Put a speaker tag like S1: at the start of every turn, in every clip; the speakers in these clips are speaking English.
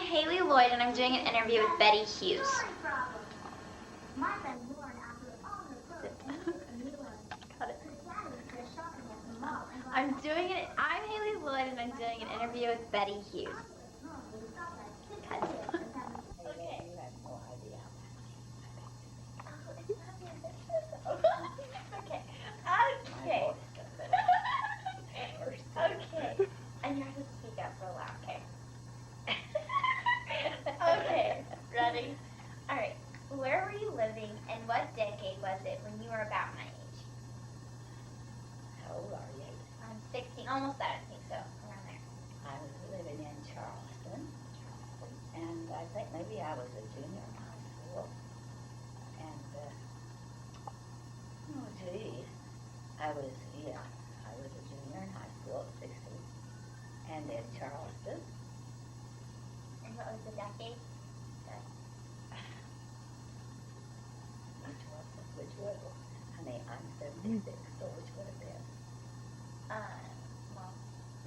S1: Haley Lloyd, and I'm doing an interview with Betty Hewes. Got it. I'm Haley Lloyd, and I'm doing an interview with Betty Hewes. Cut. Okay. Okay. Okay. Okay. And you have to speak up real loud, okay? Okay. Ready? All right. Where were you living, and what decade was it when you were about my age?
S2: How old are you?
S1: I'm 16, almost that, I think so, around there.
S2: I was living in Charleston, and I think maybe I was a junior in high school. And, oh gee, I was a junior in high school at 16, and in Charleston.
S1: And what was the decade?
S2: Which was, honey, I'm 76, so which would have been?
S1: Well.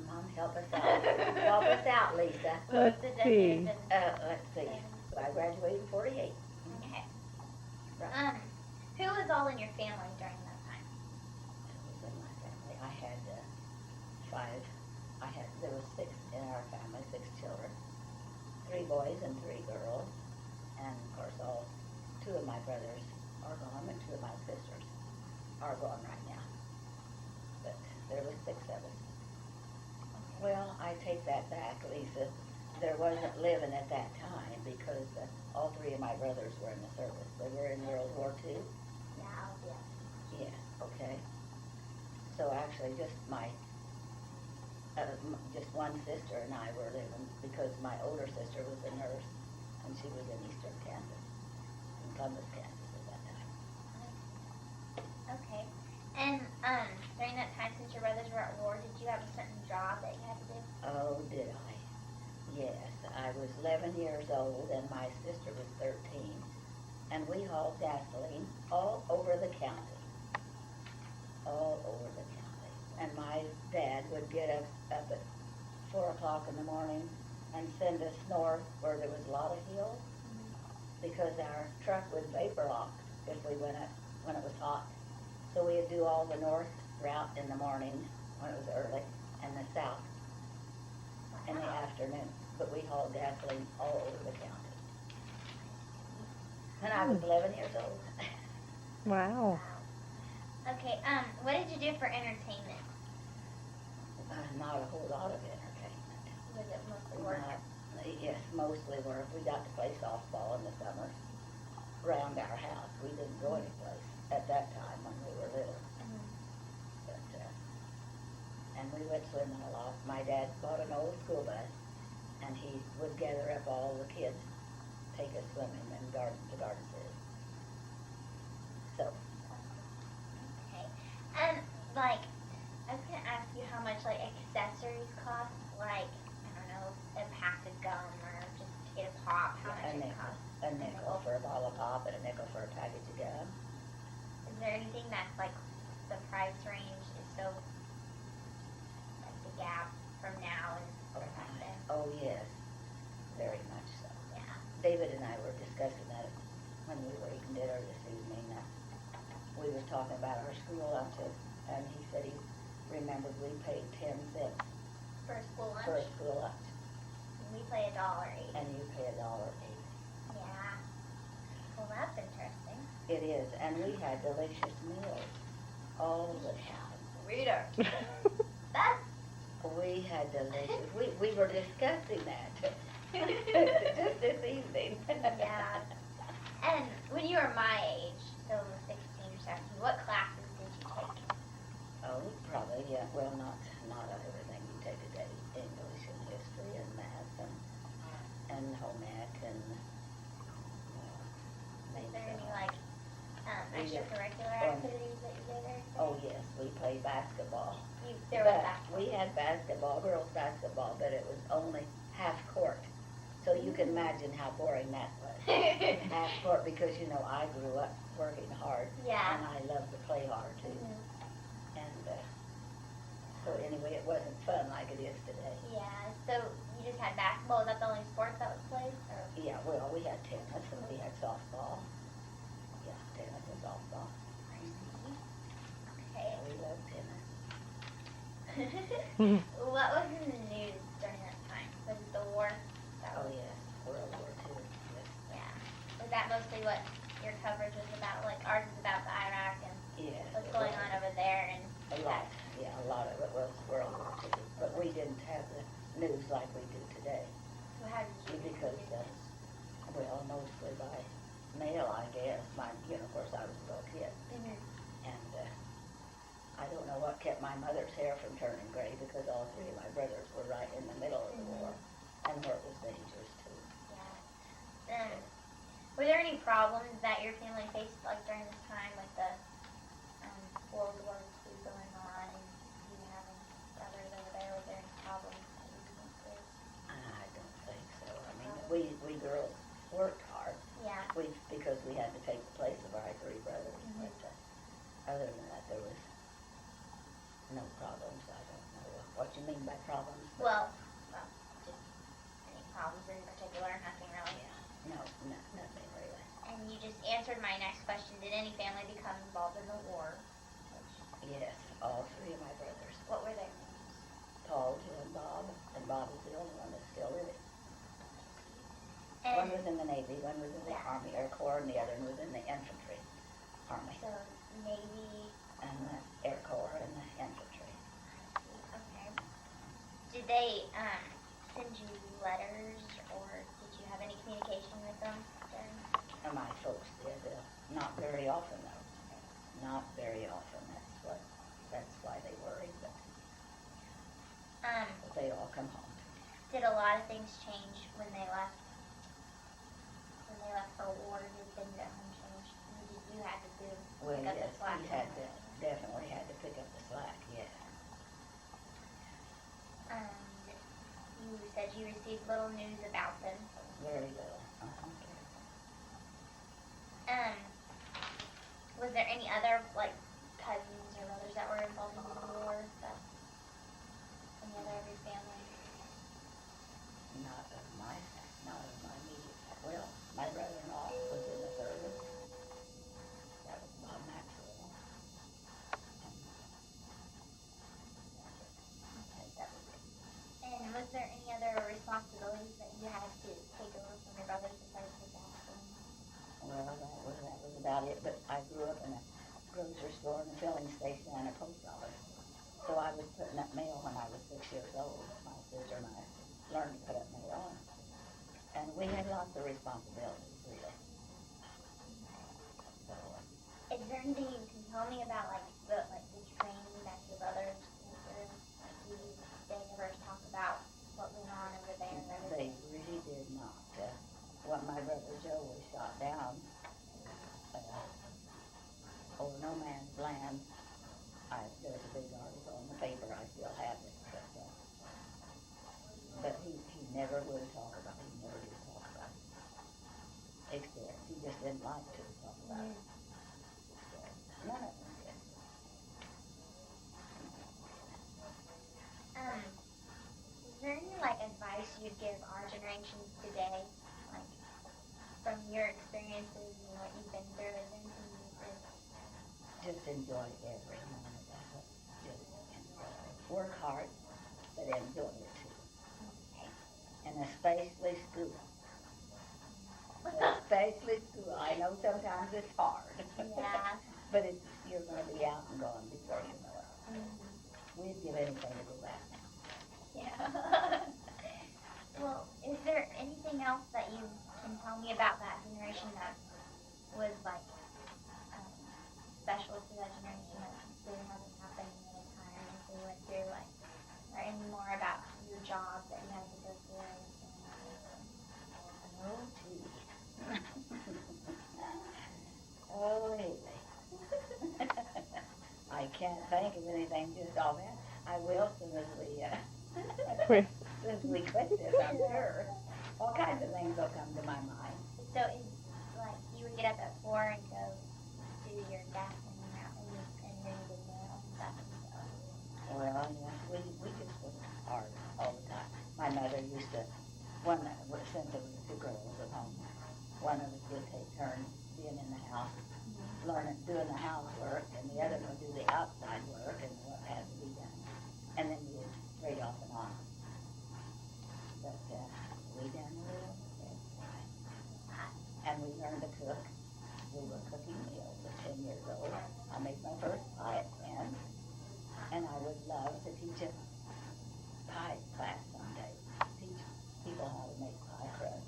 S2: Mom, help us out. Help us out, Lisa.
S3: Let's see.
S2: Let's see. I graduated in 48.
S1: Okay.
S2: Right.
S1: Who was all in your family during that time?
S2: Who was in my family? I had there was 6 in our family, 6 children. 3 boys and 3 girls. And of course, 2 of my brothers are gone, and 2 of my sisters are gone right now. But there was 6 of us. Well, I take that back, Lisa. There wasn't living at that time because all 3 of my brothers were in the service. They were in World War II.
S1: Yeah.
S2: Yes, okay. So actually just just one sister and I were living because my older sister was a nurse and she was in Eastern Kansas, in Columbus, Kansas at that time.
S1: Okay. And during that time, since your brothers were at war, did you have a certain job that you had to do?
S2: Oh, did I? Yes, I was 11 years old and my sister was 13, and we hauled gasoline all over the county. All over the county. And my dad would get us up at 4 o'clock in the morning and send us north where there was a lot of hills because our truck would vapor lock if we went up when it was hot. So we'd do all the north route in the morning when it was early and the south in the afternoon. But we hauled gasoline all over the county. And I was 11 years old.
S3: Wow.
S1: Okay, what did you do for entertainment?
S2: Not a whole lot of entertainment.
S1: Was it mostly work?
S2: Yes, mostly work. We got to play softball in the summer around our house. We didn't go anyplace at that time when we were little. But, and we went swimming a lot. My dad bought an old school bus, and he would gather up all the kids, take us swimming in the Garden City. So.
S1: Okay. And, I was going to ask you how much, accessories cost, I don't know, a pack of gum or just to get a pop, how much it costs?
S2: A nickel for a bottle of pop and a nickel for a package of gum.
S1: Is there anything that's, the price range is so, the gap from now and back then?
S2: Oh, yes, very much so.
S1: Yeah.
S2: David and I were discussing that when we were eating dinner this evening. We were talking about our school lunches, and he said he remembered we paid 10 cents
S1: For a school lunch?
S2: for a school lunch.
S1: And we pay $1.80.
S2: And you pay $1.80.
S1: Yeah. Well, that's interesting.
S2: It is, and we had delicious meals all the time.
S1: Reader. That's...
S2: We had delicious, we were discussing that just this evening.
S1: Yeah. And when you were my age, so 16 or 17, what classes did you take?
S2: Oh, probably, yeah. Well, not everything you take today. English and history and math and home ec and
S1: Is there any extracurricular activities that you did there?
S2: Oh yes, we played basketball.
S1: There was basketball.
S2: We had basketball, girls basketball, but it was only half court. So you can imagine how boring that was. Half court because I grew up working hard.
S1: Yeah.
S2: And I love to play hard too. And so anyway, it wasn't fun like it is today.
S1: Yeah. So you just had basketball. Was that the only sport that was played?
S2: softball. Yeah, tennis and softball.
S1: Okay.
S2: Yeah, we love tennis.
S1: What was in the news during that time? Was it the war?
S2: Oh yes, World War II. Yes.
S1: Yeah. Was that mostly what your coverage was about? Like ours is about the Iraq and
S2: Yes.
S1: what's going on over there and
S2: A lot. Yeah, a lot of it was World War II. But we didn't have the news like we do today.
S1: so how did you
S2: Because, well, mostly by mail, I guess. Of course, I was a little kid.
S1: Mhm.
S2: And I don't know what kept my mother's hair from turning gray because all three of my brothers were right in the middle of the war and where it was dangerous too.
S1: Yeah. Were there any problems that your family faced like during this time with the World War II going on and you having brothers over there? Was there any problems that you faced?
S2: I don't think so. I mean, we girls worked hard.
S1: Yeah.
S2: Because we had to take the place of our three brothers.
S1: Mhm.
S2: But other than that, there was no problems. I don't know what you mean by problems.
S1: Well, just any problems in particular, nothing really.
S2: Yeah. No, nothing really.
S1: And you just answered my next question. Did any family become involved in the war?
S2: Yes, all three of my brothers.
S1: What were their names?
S2: Paul, Joe, and Bob. And Bob is the only one that's still living.
S1: And
S2: One was in the Navy, one was in the
S1: Yeah.
S2: Army Air Corps, and the other one was in the Infantry Army.
S1: so Navy.
S2: And the Air Corps and the Infantry.
S1: Okay. Did they send you letters, or did you have any communication with them during?
S2: And my folks did. Not very often, though. Not very often. That's why they worried, but they'd all come home.
S1: Did a lot of things change when they left? When they left for war, did things at home change? You had to do
S2: Well,
S1: pick up
S2: yes,
S1: the slack.
S2: definitely had to pick up the slack, yes.
S1: You said you received little news about them.
S2: Very little.
S1: Was there any other like cousins or brothers that were involved in the war? Any other of your family?
S2: Not of my immediate. Well, my brother-in-law was in the service. That was Bob Maxwell.
S1: And was there any other responsibilities that you had to take over from your brothers besides the gasoline?
S2: Well, that was about it. But I grew up in a grocery store and a filling station and a post office. So I was putting up mail when I was 6 years old. My sister and I learned to put up mail. And we had lots of responsibilities, really. So,
S1: Is there anything you can tell me about like the training that your brothers went through? Like they never talk about what went on over there and
S2: they
S1: everything?
S2: really did not. When my brother Joe was shot down over no man's land, there was a big article in the paper. I still have it, but he never would talk about it. He never did talk about it. Experience. He just didn't like to talk about it. So, none of them did.
S1: Is there any like advice you'd give our generations today, like from your experiences and what you've been through? Is there anything you would
S2: Just enjoy every moment of it. Just enjoy it. Work hard, but enjoy it too. And especially school. Especially school. I know sometimes it's hard.
S1: Yeah.
S2: But you're going to be out and gone before you know it. We'd give anything to go back now.
S1: Yeah. Well, is there anything else that you can tell me about that generation that was like special to that generation that really hasn't happened in a time if we went through like, or any more about your job that you had to go through or anything?
S2: Oh, gee. Oh, Haley. I can't think of anything just offhand. I will as soon as we quit this, I'm sure. All kinds of things will come to my mind.
S1: So it's like you would get up at 4 and go do your gasoline out and then you would mail and stuff and stuff.
S2: Well, yes, we just worked hard all the time. My mother used to, since there were 2 girls at home, one of us would take turns being in the house, learning, doing the housework, and the other would do the outside work and what had to be done. And then we would trade off and on. But we done a little bit. And we learned to cook. We were cooking meals at 10 years old. I made my first pie at 10. And I would love to teach a pie class someday. Teach people how to make pie crust.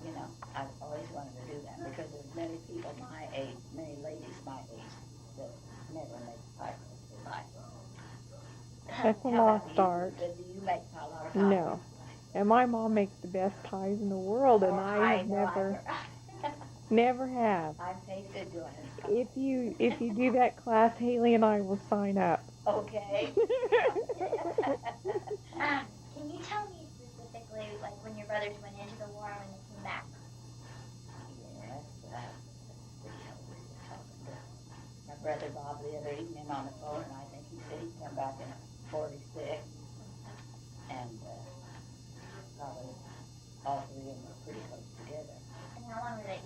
S2: You know, I've always wanted to do that because there's many people my age, many ladies my age, that never make pie crust in life.
S3: That's a
S2: How
S3: lost
S2: about you?
S3: art.
S2: Do you make a lot of pies?
S3: No. And my mom makes the best pies in the world, and I have never have.
S2: I've tasted yours.
S3: If you do that class, Haley and I will sign up.
S2: Okay.
S1: Can you tell me specifically, like, when your brothers went into the war and when they came back?
S2: Yes, we were talking to my brother Bob the other evening on the phone, and I think he said he came back in '46, and probably all three of them were pretty close together.
S1: And how long were they?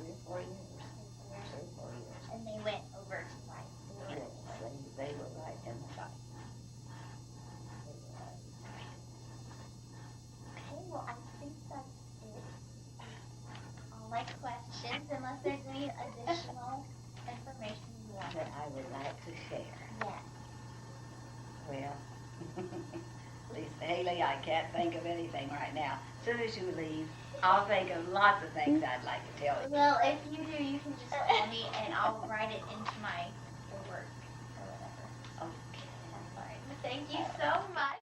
S2: 3 or 4 years. 3 or 4 years.
S1: And they went over to fight.
S2: Yes, they were right in the fight.
S1: Okay, well, I think that's it. All my questions, unless there's any additional information you want.
S2: That I would like to share.
S1: Yes.
S2: Well, Lisa, Haley, I can't think of anything right now. As soon as you leave, I'll think of lots of things I'd like to tell you.
S1: Well, if you do, you can just call me and I'll write it into my work or whatever.
S2: Okay.
S1: That's fine. Thank you so much.